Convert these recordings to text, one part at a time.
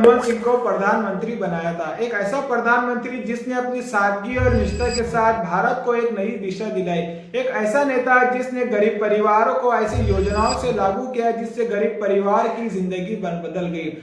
मनमोहन सिंह को प्रधानमंत्री बनाया था। एक ऐसा प्रधानमंत्री जिसने अपनी सादगी और निष्ठा के साथ भारत को एक नई दिशा दिलाई। एक ऐसा नेता जिसने गरीब परिवारों को ऐसी योजनाओं से लागू किया जिससे गरीब परिवार की जिंदगी बदल गई।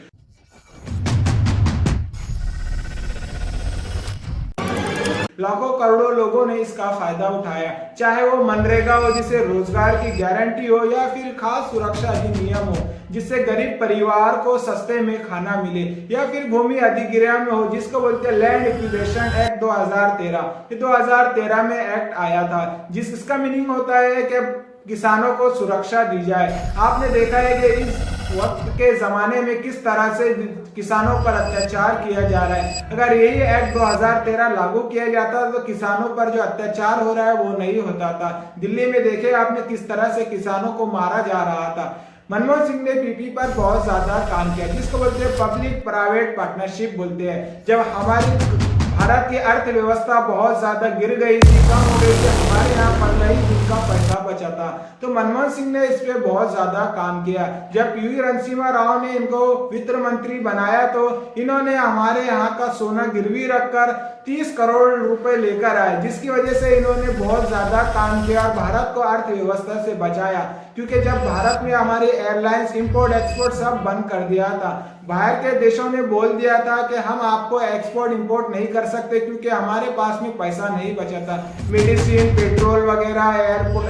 लाखों करोड़ों लोगों ने इसका फायदा उठाया, चाहे वो मनरेगा हो जिससे रोजगार की गारंटी हो, या फिर खास सुरक्षा अधिनियम हो जिससे गरीब परिवार को सस्ते में खाना मिले, या फिर भूमि अधिग्रहण हो जिसको बोलते हैं लैंड एक्विजिशन एक्ट 2013। ये 2013 में एक्ट आया था जिसका मीनिंग होता है कि किसानों को सुरक्षा दी जाए। आपने देखा है कि इस वक्त के जमाने में किस तरह से किसानों पर अत्याचार किया जा रहा है। अगर यही एक्ट 2013 लागू किया जाता तो किसानों पर जो अत्याचार हो रहा है वो नहीं होता था। दिल्ली में देखे आपने किस तरह से किसानों को मारा जा रहा था। मनमोहन सिंह ने पीपी पर बहुत ज्यादा काम किया जिसको बोलते हैं पब्लिक प्राइवेट पार्टनरशिप बोलते हैं। जब हमारी भारत की अर्थव्यवस्था बहुत ज्यादा गिर गई थी, कम हो गई थी, हमारे यहाँ 15 दिन का पैसा बचा था, तो मनमोहन सिंह ने इस पे बहुत ज्यादा काम किया। जब पी नरसिम्हा राव ने इनको वित्त मंत्री बनाया तो इन्होंने हमारे यहाँ का सोना गिरवी रखकर 30 करोड़ रुपए लेकर आए, जिसकी वजह से इन्होंने बहुत ज्यादा काम किया और भारत को अर्थव्यवस्था से बचाया। क्योंकि जब भारत में हमारे एयरलाइंस इंपोर्ट एक्सपोर्ट सब बंद कर दिया था, बाहर के देशों ने बोल दिया था कि हम आपको एक्सपोर्ट इंपोर्ट नहीं कर सकते क्योंकि हमारे पास में पैसा नहीं बचा था। मेडिसिन, पेट्रोल वगैरह,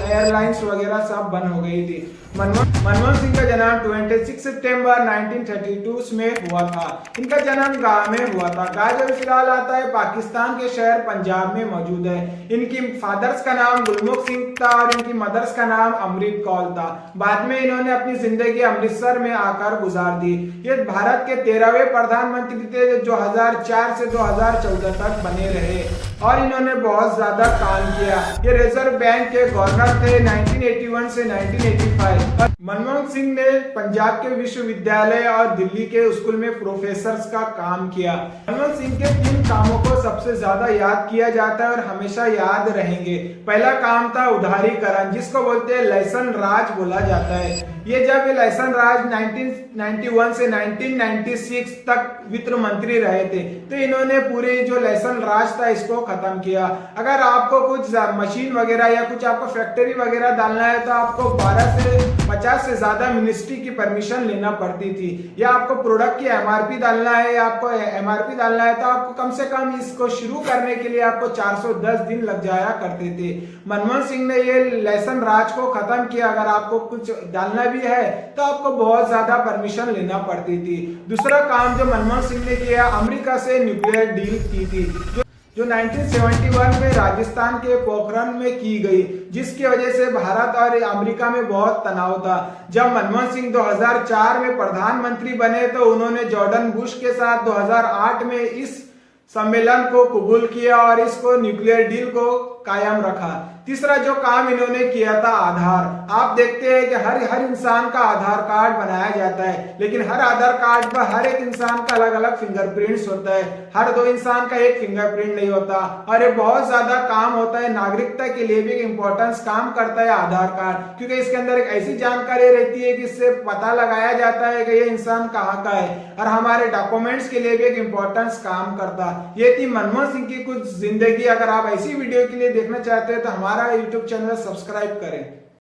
एयरलाइंस वगैरह सब बंद हो गई थी। मनमोहन सिंह का जन्म 26 सितंबर 1932 में हुआ था। इनका जन्म गांव में हुआ था। गांव जो फिलहाल आता है पाकिस्तान के शहर पंजाब में मौजूद है। इनकी फादर्स का नाम गुलमुख सिंह था और इनकी मदर्स का नाम अमृत कौर था। बाद में इन्होंने अपनी जिंदगी अमृतसर में आकर गुजार दी। ये भारत के 13वें प्रधानमंत्री थे जो 2004 से 2014 तक बने रहे और इन्होंने बहुत ज्यादा काम किया। ये रिजर्व बैंक के गवर्नर थे 1981 से 1985। मनमोहन सिंह ने पंजाब के विश्वविद्यालय और दिल्ली के स्कूल में प्रोफेसर्स का काम किया। मनमोहन सिंह के 3 कामों को सबसे ज्यादा याद किया जाता है और हमेशा याद रहेंगे। पहला काम था उदारीकरण, जिसको बोलते हैं लाइसेंस राज बोला जाता है। ये जब ये लाइसेंस राज 1991 से 1996 तक वित्त मंत्री रहे थे तो इन्होंने पूरे जो लाइसेंस राज था इसको खत्म किया। अगर आपको कुछ मशीन वगैरह या कुछ आपको फैक्ट्री वगैरह डालना है तो आपको 12 से 50 से ज्यादा मिनिस्ट्री की परमिशन लेना पड़ती थी। या आपको प्रोडक्ट की एमआरपी डालना है या आपको एमआरपी डालना है तो आपको कम से कम इसको शुरू करने के लिए आपको 410 दिन लग जाया करते थे। मनमोहन सिंह ने ये लाइसेंस राज को खत्म किया। अगर आपको कुछ डालना भी है तो आपको बहुत ज्यादा परमिशन लेना पड़ती थी। दूसरा काम जो मनमोहन सिंह ने किया, अमेरिका से न्यूक्लियर डील की थी जो 1971 में राजस्थान के पोखरण में की गई, जिसकी वजह से भारत और अमेरिका में बहुत तनाव था। जब मनमोहन सिंह 2004 में प्रधानमंत्री बने तो उन्होंने जॉर्डन बुश के साथ 2008 में इस सम्मेलन को कबूल किया और इसको न्यूक्लियर डील को कायम रखा। तीसरा जो काम इन्होंने किया था आधार। आप देखते हैं कि हर इंसान का आधार कार्ड बनाया जाता है, लेकिन हर आधार कार्ड पर हर एक इंसान का अलग अलग फिंगरप्रिंट्स होता है। हर 2 इंसान का एक फिंगरप्रिंट नहीं होता और ये बहुत ज्यादा काम होता है। नागरिकता के लिए भी इंपॉर्टेंस काम करता है आधार कार्ड, क्योंकि इसके अंदर एक ऐसी जानकारी रहती है जिससे पता लगाया जाता है कि ये इंसान कहाँ का है और हमारे डॉक्यूमेंट्स के लिए भी एक इंपॉर्टेंस काम करता है। ये थी मनमोहन सिंह की कुछ जिंदगी। अगर आप ऐसी वीडियो के लिए देखना चाहते हैं तो हमारा यूट्यूब चैनल सब्सक्राइब करें।